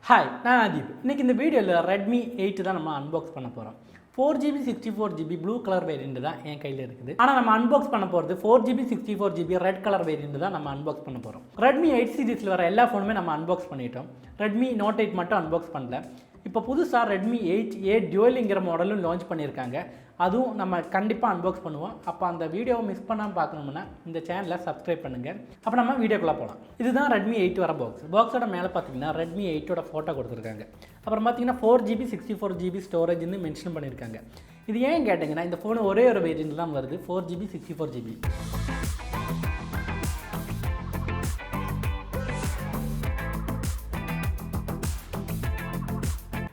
Hi, நான் அதீப். இன்றைக்கி இந்த வீடியோவில் Redmi 8 தான் நம்ம அன்பாக்ஸ் பண்ண போகிறோம். 4GB 64GB blue colour variant தான் என் கையில் இருக்குது. ஆனால் நம்ம அன்பாக்ஸ் பண்ண போகிறது 4GB 64GB red colour variant தான் நம்ம அன்பாக்ஸ் பண்ண போகிறோம். Redmi 8 சீரிஸில் வர எல்லா ஃபோனுமே நம்ம அன்பாக்ஸ் பண்ணிட்டோம். Redmi Note 8 மட்டும் அன்பாக்ஸ் பண்ணல. இப்போ புதுசாக Redmi 8A Dualங்கிற மாடலும் லான்ச் பண்ணியிருக்காங்க. அதுவும் நம்ம கண்டிப்பாக அன்பாக்ஸ் பண்ணுவோம். அப்போ அந்த வீடியோவை மிஸ் பண்ணாமல் பார்க்கணும்னா இந்த சேனலை சப்ஸ்கிரைப் பண்ணுங்கள். அப்போ நம்ம வீடியோக்குள்ளே போகலாம். இதுதான் Redmi 8 வர பாக்ஸோட மேலே பார்த்தீங்கன்னா Redmi 8ஓட ஃபோட்டோ கொடுத்துருக்காங்க. அப்புறம் பார்த்தீங்கன்னா 4GB 64GB ஸ்டோரேஜ்னு மென்ஷன் பண்ணியிருக்காங்க. இது ஏன் கேட்டிங்கன்னா இந்த ஃபோன் ஒரே ஒரு வேரியண்ட் தான் வருது, 4GB 64GB.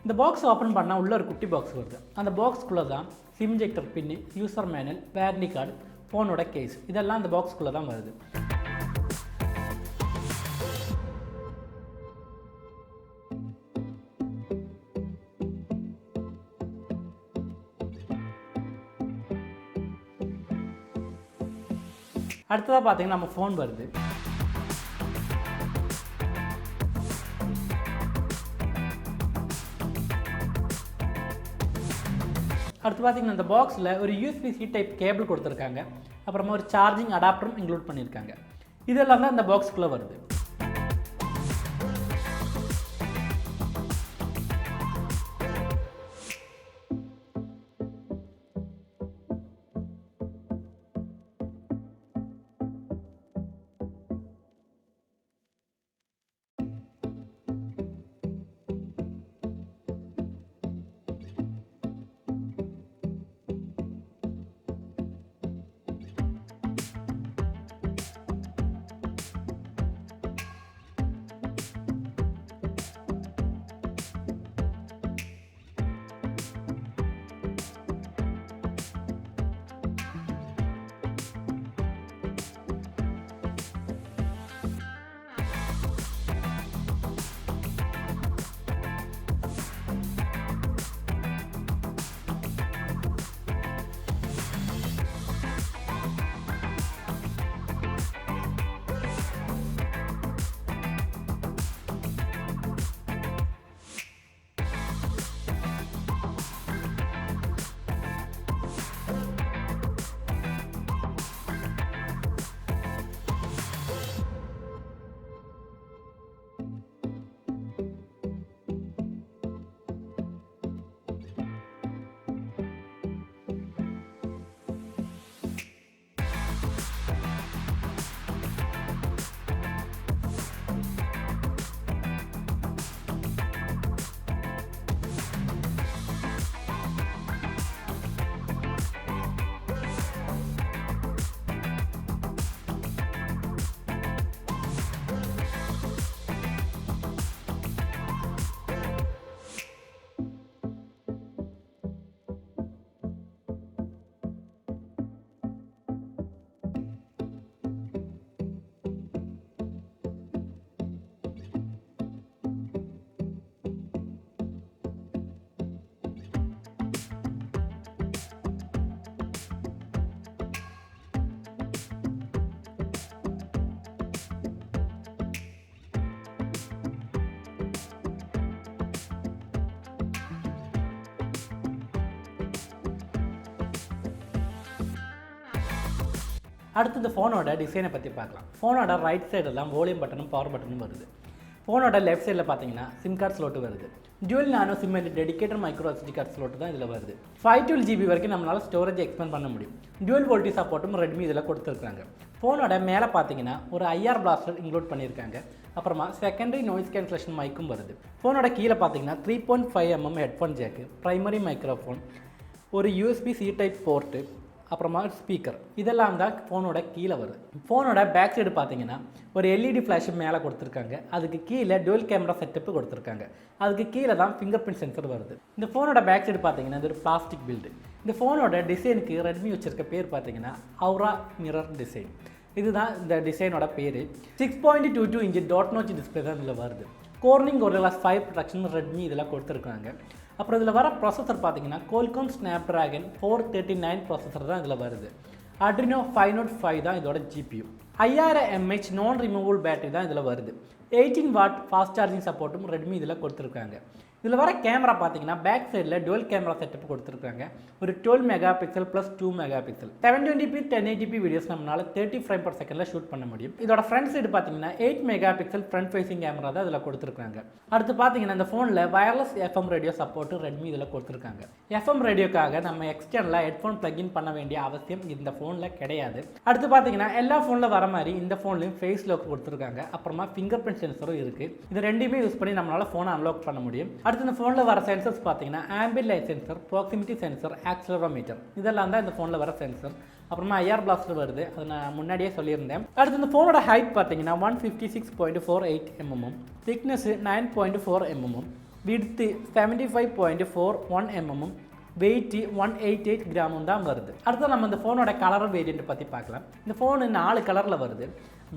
இந்த பாக்ஸ் ஓப்பன் பண்ணால் உள்ள ஒரு குட்டி பாக்ஸ் வருது. அந்த பாக்ஸ்க்குள்ளே தான் சிம் இன்ஜெக்டர் பின்னு, யூசர் மேனுவல், வாரண்டி கார்டு, ஃபோனோட கேஸ் இதெல்லாம் அந்த பாக்ஸ்க்குள்ளே தான் வருது. அடுத்ததாக பார்த்தீங்கன்னா நம்ம ஃபோன் வருது. அடுத்து பார்த்தீங்கன்னா இந்த பாக்ஸில் ஒரு USB-C டைப் கேபிள் கொடுத்துருக்காங்க. அப்புறமா ஒரு சார்ஜிங் அடாப்டரும் இன்க்ளூட் பண்ணியிருக்காங்க. இதெல்லாம் தான் இந்த பாக்ஸ்க்குள்ளே வருது. அடுத்து இந்த ஃபோனோட டிசைனை பற்றி பார்க்கலாம். ஃபோனோட ரைட் சைடெல்லாம் வால்யூம் பட்டனும் பவர் பட்டனும் வருது. ஃபோனோட லெஃப்ட் சைடில் பார்த்தீங்கன்னா சிம் கார்டு ஸ்லோட்டு வருது. Dual nano SIM dedicated micro SD card slot தான் இதில் வருது. 512GB வரைக்கும் நம்மளால் ஸ்டோரேஜ் எக்ஸ்பேண்ட் பண்ண முடியும். டியூவல் வோல்டேஜ் சப்போர்ட்டும் Redmi இதில் கொடுத்துருக்காங்க. ஃபோனோட மேலே பார்த்தீங்கன்னா ஒரு IR பிளாஸ்டர் இன்க்ளூட் பண்ணியிருக்காங்க. அப்புறமா செகண்டரி நாய்ஸ் கேன்சலேஷன் மைக்கும் வருது. ஃபோனோட கீழே பார்த்தீங்கன்னா 3.5mm headphone jack, primary microphone, ஒரு USB-C டைப் போர்ட்டு, அப்புறமா ஸ்பீக்கர் இதெல்லாம் தான் ஃபோனோட கீழே வருது. ஃபோனோட பேக் சைடு பார்த்தீங்கன்னா ஒரு LED ஃப்ளாஷ் மேலே கொடுத்துருக்காங்க. அதுக்கு கீழே டுவல் கேமரா செட்டப்பு கொடுத்துருக்காங்க. அதுக்கு கீழே தான் ஃபிங்கர் பிரிண்ட் சென்சர் வருது. இந்த ஃபோனோட பேக் சைடு பார்த்தீங்கன்னா இது ஒரு பிளாஸ்டிக் பில்டு. இந்த ஃபோனோட டிசைனுக்கு Redmi வச்சிருக்க பேர் பார்த்தீங்கன்னா அவுரா மிரர் டிசைன். இதுதான் இந்த டிசைனோட பேர். 6.22 இன்ச் டாட் நாச் டிஸ்பிளே தான் இதில் வருது. கோர்னிங் Gorilla 5 ப்ரொடக்ஷன் Redmi இதெல்லாம் கொடுத்துருக்காங்க. அப்புறம் இதில் வர ப்ராசஸர் பார்த்தீங்கன்னா Qualcomm Snapdragon 439 ப்ராசஸர் தான் இதில் வருது. Adreno 505 தான் இதோட GPU. 5000 mAh நான் ரிமூவபிள் பேட்டரி தான் இதில் வருது. 18 வாட் ஃபாஸ்ட் சார்ஜிங் சப்போர்ட்டும் ரெட்மி இதில் கொடுத்துருக்காங்க. இதில் வர கேமரா பார்த்தீங்கன்னா பேக் சைடில் டுவல் கேமரா செட்டப் கொடுத்துருக்காங்க. ஒரு 12 mega pixel plus 2 mega pixel 720p 1080p videos நம்மளால் 30 ஃப்ரேம் பர் செகண்டில் ஷூட் பண்ண முடியும். இதோட ஃப்ரண்ட் சைடு பார்த்தீங்கன்னா 8 mega pixel front facing camera தான் இதில் கொடுத்துருக்காங்க. அடுத்து பார்த்தீங்கன்னா இந்த ஃபோனில் wireless FM radio support Redmi இதில் கொடுத்துருக்காங்க. எஃப்எம் ரேடியோக்காக நம்ம எக்ஸ்டர்னலாக ஹெட்ஃபோன் பிளக்இன் பண்ண வேண்டிய அவசியம் இந்த ஃபோனில் கிடையாது. அடுத்து பார்த்தீங்கன்னா எல்லா ஃபோனில் வர மாதிரி இந்த ஃபோன்லையும் ஃபேஸ் லாக் கொடுத்துருக்காங்க. அப்புறமா ஃபிங்கர் பிரிண்ட் சென்சரும் இருக்குது. இது ரெண்டுமே யூஸ் பண்ணி நம்மளால் ஃபோனை அன்லாக் பண்ண முடியும். அடுத்து இந்த ஃபோனில் வர சென்சர்ஸ் பார்த்தீங்கன்னா ambient light sensor, proximity sensor, accelerometer இதெல்லாம் தான் இந்த ஃபோனில் வர சென்சர். அப்புறமா ஐஆர் பிளாஸ்டர் வருது, அதை நான் முன்னாடியே சொல்லியிருந்தேன். அடுத்து இந்த ஃபோனோட ஹைட் பார்த்தீங்கன்னா 156.48 mm, thickness 9.4 mm, width 75.41 mm, weight 188 கிராமும் தான் வருது. அடுத்து நம்ம இந்த ஃபோனோட கலர் வேரியண்ட் பற்றி பார்க்கலாம். இந்த ஃபோனு 4 கலரில் வருது,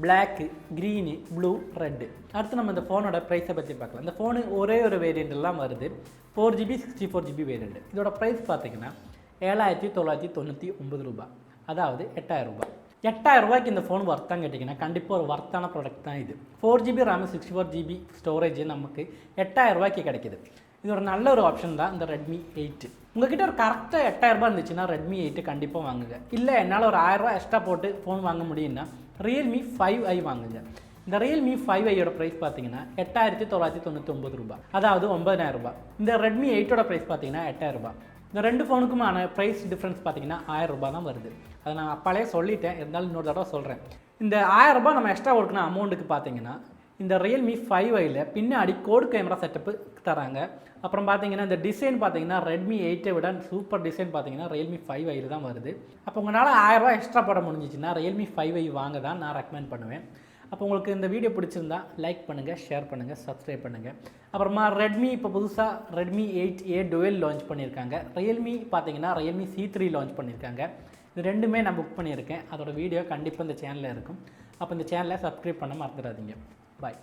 பிளாக்கு, க்ரீனு, ப்ளூ, ரெட்டு. அடுத்து நம்ம இந்த ஃபோனோட ப்ரைஸை பற்றி பார்க்கலாம். இந்த ஃபோனு ஒரே ஒரு வேரியண்ட்லாம் வருது, 4GB 64GB வேரியண்ட். இதோட ப்ரைஸ் பார்த்தீங்கன்னா 7,999 ரூபா, அதாவது 8,000 ரூபா. 8,000 ரூபாய்க்கு இந்த ஃபோன் வர்த்தான்னு கேட்டிங்கன்னா கண்டிப்பாக ஒரு வர்த்தான ப்ராடக்ட் தான் இது. 4GB RAM 64GB ஸ்டோரேஜ் நமக்கு 8,000 ரூபாய்க்கு கிடைக்கிது. இது ஒரு நல்ல ஒரு ஆப்ஷன் தான் இந்த Redmi 8. உங்கள்கிட்ட ஒரு கரெக்டாக 8,000 ரூபாய் இருந்துச்சுன்னா Redmi 8 கண்டிப்பாக வாங்குங்க. இல்லை என்னால் ஒரு 1000 ரூபா எக்ஸ்ட்ரா போட்டு ஃபோன் வாங்க முடியும்னா Realme 5i வாங்குங்க. இந்த Realme 5iயோட ப்ரைஸ் பார்த்தீங்கன்னா 8,999 ரூபா, அதாவது 9,000 ரூபாய். இந்த Redmi 8ஓட ப்ரைஸ் பார்த்தீங்கன்னா 8,000 ரூபாய். இந்த ரெண்டு ஃபோனுக்குமான ப்ரைஸ் டிஃப்ரென்ஸ் பார்த்தீங்கன்னா 1000 ரூபாய் தான் வருது. அதை நான் அப்பாலே சொல்லிட்டேன், இருந்தாலும் இன்னொரு தடவை சொல்கிறேன். இந்த 1000 ரூபாய் நம்ம எக்ஸ்ட்ரா கொடுக்கணும் அமௌண்ட்டுக்கு பார்த்தீங்கன்னா இந்த Realme 5iயில் பின்னாடி கோட் கேமரா செட்டப்பு தராங்க. அப்புறம் பார்த்தீங்கன்னா இந்த டிசைன் பார்த்தீங்கன்னா Redmi 8ஐ விட சூப்பர் டிசைன் பார்த்தீங்கன்னா Realme 5iயில் தான் வருது. அப்போ உங்களால் 1000 ரூபாய் எக்ஸ்ட்ரா போட முடிஞ்சிச்சுன்னா Realme 5i வாங்க தான் நான் ரெக்கமெண்ட் பண்ணுவேன். அப்போ உங்களுக்கு இந்த வீடியோ பிடிச்சிருந்தா லைக் பண்ணுங்கள், ஷேர் பண்ணுங்கள், சப்ஸ்கிரைப் பண்ணுங்கள். அப்புறமா Redmi இப்போ புதுசாக Redmi 8A டுவெல் லான்ச் பண்ணியிருக்காங்க. Realme பார்த்தீங்கன்னா Realme C3 லான்ச் பண்ணியிருக்காங்க. இது ரெண்டுமே நான் புக் பண்ணியிருக்கேன். அதோட வீடியோ கண்டிப்பாக இந்த சேனலில் இருக்கும். அப்போ இந்த சேனலை சப்ஸ்கிரைப் பண்ண மறந்துடாதீங்க. பாய்.